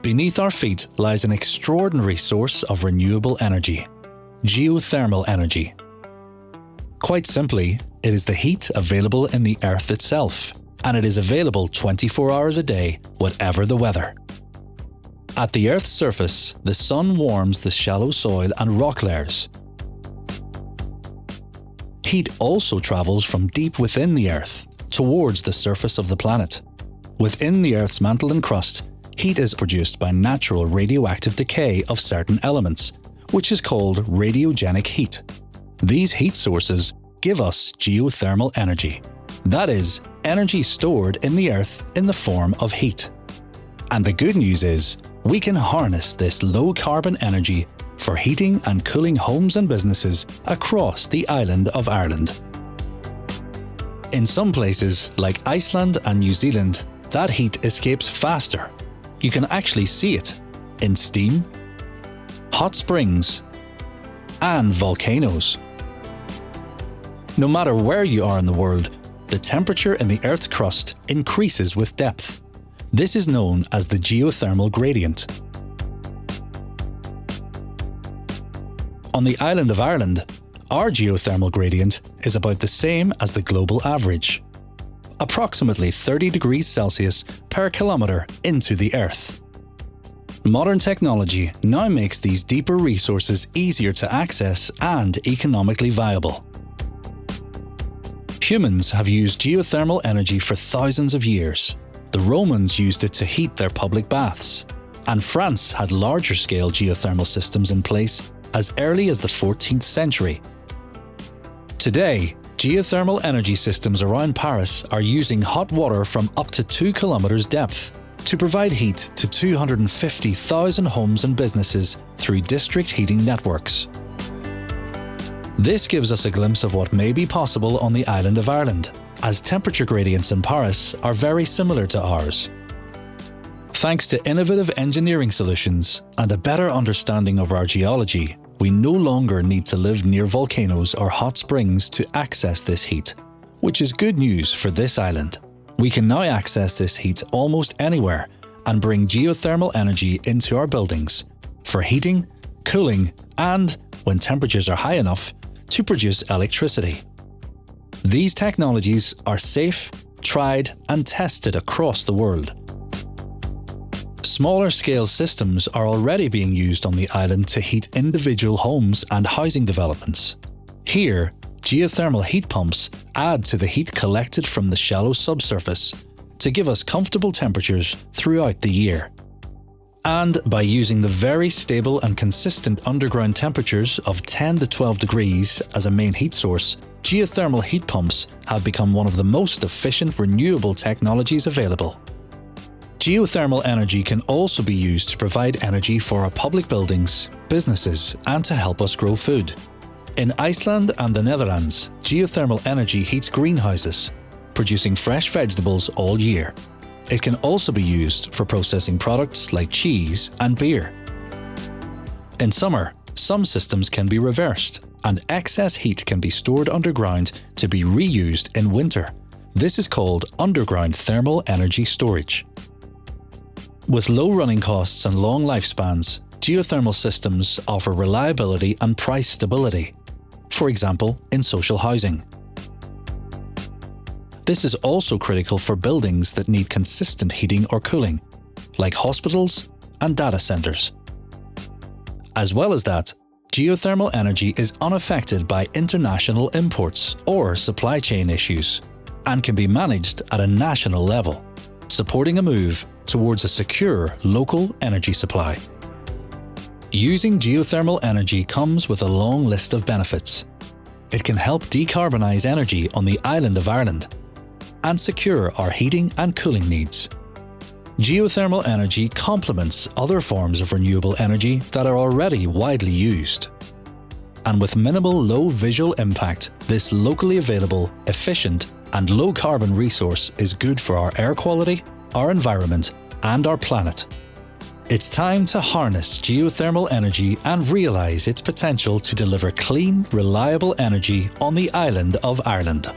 Beneath our feet lies an extraordinary source of renewable energy, geothermal energy. Quite simply, it is the heat available in the Earth itself, and it is available 24 hours a day, whatever the weather. At the Earth's surface, the sun warms the shallow soil and rock layers. Heat also travels from deep within the Earth towards the surface of the planet. Within the Earth's mantle and crust, heat is produced by natural radioactive decay of certain elements, which is called radiogenic heat. These heat sources give us geothermal energy. That is, energy stored in the Earth in the form of heat. And the good news is, we can harness this low-carbon energy for heating and cooling homes and businesses across the island of Ireland. In some places, like Iceland and New Zealand, that heat escapes faster. You can actually see it in steam, hot springs, and volcanoes. No matter where you are in the world, the temperature in the Earth's crust increases with depth. This is known as the geothermal gradient. On the island of Ireland, our geothermal gradient is about the same as the global average, approximately 30 degrees Celsius per kilometre into the Earth. Modern technology now makes these deeper resources easier to access and economically viable. Humans have used geothermal energy for thousands of years. The Romans used it to heat their public baths, and France had larger-scale geothermal systems in place as early as the 14th century. Today, geothermal energy systems around Paris are using hot water from up to 2 kilometers depth to provide heat to 250,000 homes and businesses through district heating networks. This gives us a glimpse of what may be possible on the island of Ireland, as temperature gradients in Paris are very similar to ours. Thanks to innovative engineering solutions and a better understanding of our geology, we no longer need to live near volcanoes or hot springs to access this heat, which is good news for this island. We can now access this heat almost anywhere and bring geothermal energy into our buildings for heating, cooling, and, when temperatures are high enough, to produce electricity. These technologies are safe, tried, and tested across the world. Smaller-scale systems are already being used on the island to heat individual homes and housing developments. Here, geothermal heat pumps add to the heat collected from the shallow subsurface to give us comfortable temperatures throughout the year. And by using the very stable and consistent underground temperatures of 10 to 12 degrees as a main heat source, geothermal heat pumps have become one of the most efficient renewable technologies available. Geothermal energy can also be used to provide energy for our public buildings, businesses, and to help us grow food. In Iceland and the Netherlands, geothermal energy heats greenhouses, producing fresh vegetables all year. It can also be used for processing products like cheese and beer. In summer, some systems can be reversed, and excess heat can be stored underground to be reused in winter. This is called underground thermal energy storage. With low running costs and long lifespans, geothermal systems offer reliability and price stability, for example, in social housing. This is also critical for buildings that need consistent heating or cooling, like hospitals and data centers. As well as that, geothermal energy is unaffected by international imports or supply chain issues, and can be managed at a national level, supporting a move towards a secure local energy supply. Using geothermal energy comes with a long list of benefits. It can help decarbonise energy on the island of Ireland and secure our heating and cooling needs. Geothermal energy complements other forms of renewable energy that are already widely used. And with minimal low visual impact, this locally available, efficient, and low-carbon resource is good for our air quality, our environment, and our planet. It's time to harness geothermal energy and realise its potential to deliver clean, reliable energy on the island of Ireland.